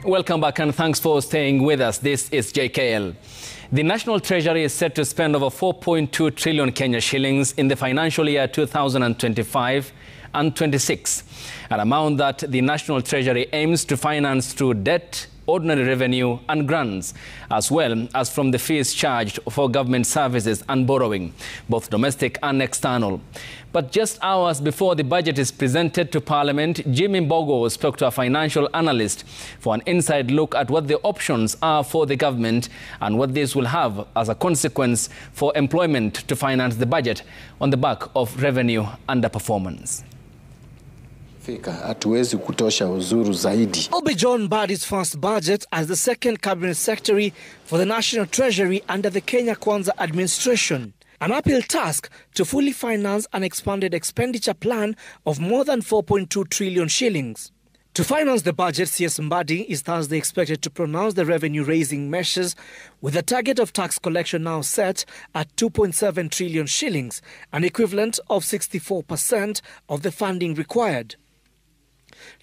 Welcome back and thanks for staying with us. This is JKL. The National Treasury is set to spend over 4.2 trillion Kenya shillings in the financial year 2025 and 26, an amount that the National Treasury aims to finance through debt, ordinary revenue and grants, as well as from the fees charged for government services and borrowing, both domestic and external. But just hours before the budget is presented to Parliament, Jimmy Mbogo spoke to a financial analyst for an inside look at what the options are for the government and what this will have as a consequence for employment to finance the budget on the back of revenue underperformance. Obi John Mbadi's first budget as the second cabinet secretary for the National Treasury under the Kenya Kwanza administration. An uphill task to fully finance an expanded expenditure plan of more than 4.2 trillion shillings. To finance the budget, CS Mbadi is Thursday expected to pronounce the revenue-raising measures with a target of tax collection now set at 2.7 trillion shillings, an equivalent of 64% of the funding required.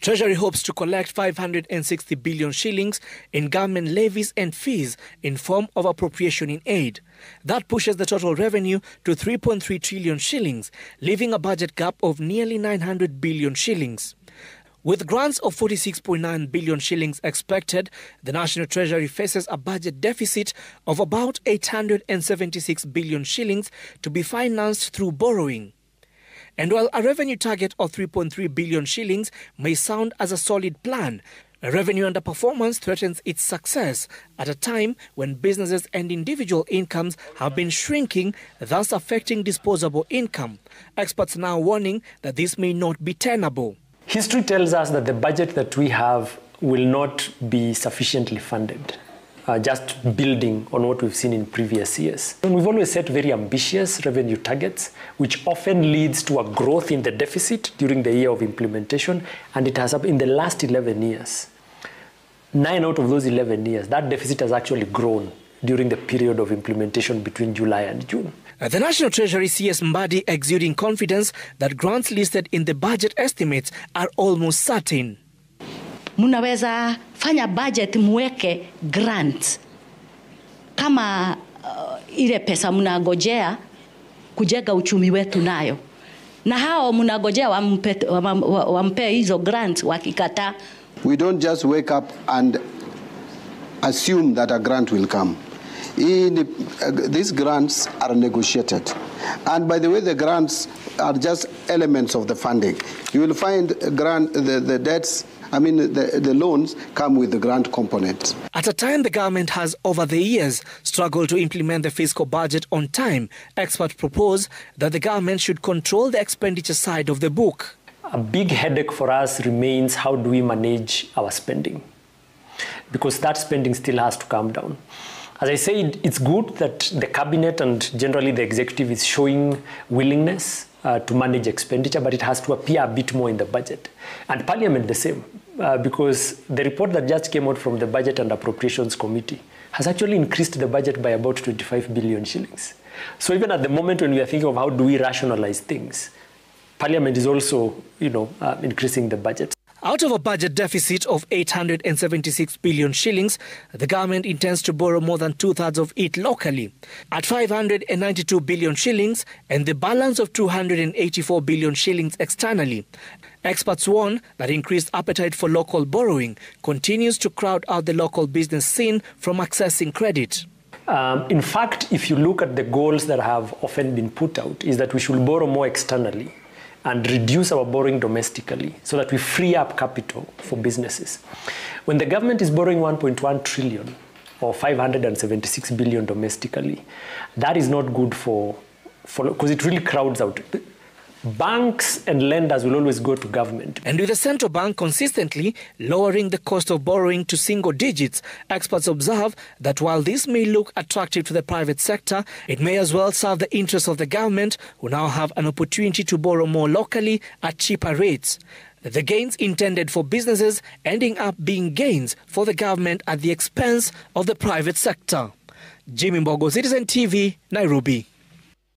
Treasury hopes to collect 560 billion shillings in government levies and fees in form of appropriation in aid. That pushes the total revenue to 3.3 trillion shillings, leaving a budget gap of nearly 900 billion shillings. With grants of 46.9 billion shillings expected, the National Treasury faces a budget deficit of about 876 billion shillings to be financed through borrowing. And while a revenue target of 3.3 billion shillings may sound as a solid plan, revenue underperformance threatens its success at a time when businesses and individual incomes have been shrinking, thus affecting disposable income. Experts now warning that this may not be tenable. History tells us that the budget that we have will not be sufficiently funded. Just building on what we've seen in previous years. And we've always set very ambitious revenue targets, which often leads to a growth in the deficit during the year of implementation, and it has in the last 11 years. 9 out of those 11 years, that deficit has actually grown during the period of implementation between July and June. The National Treasury CS Mbadi exuding confidence that grants listed in the budget estimates are almost certain. Munaweza fanya budget muweke grant kama ile pesa munagojea kujenga uchumi wetu nayo, na hao munagojea wampe hizo grant wakikata. We don't just wake up and assume that a grant will come. These grants are negotiated, and by the way, the grants are just elements of the funding. You will find the debts, the loans come with the grant component. At a time the government has over the years struggled to implement the fiscal budget on time, experts propose that the government should control the expenditure side of the book. A big headache for us remains how do we manage our spending, because that spending still has to come down. As I said, it's good that the cabinet and generally the executive is showing willingness to manage expenditure, but it has to appear a bit more in the budget. And Parliament the same, because the report that just came out from the Budget and Appropriations Committee has actually increased the budget by about 25 billion shillings. So even at the moment when we are thinking of how do we rationalize things, Parliament is also, increasing the budget. Out of a budget deficit of 876 billion shillings, the government intends to borrow more than two-thirds of it locally, at 592 billion shillings, and the balance of 284 billion shillings externally. Experts warn that increased appetite for local borrowing continues to crowd out the local business scene from accessing credit. In fact, if you look at the goals that have often been put out, is that we should borrow more externally and reduce our borrowing domestically so that we free up capital for businesses. When the government is borrowing 1.1 trillion or 576 billion domestically, that is not good because it really crowds out. Banks and lenders will always go to government. And with the central bank consistently lowering the cost of borrowing to single digits, experts observe that while this may look attractive to the private sector, it may as well serve the interests of the government, who now have an opportunity to borrow more locally at cheaper rates. The gains intended for businesses ending up being gains for the government at the expense of the private sector. Jimmy Mbogo, Citizen TV, Nairobi.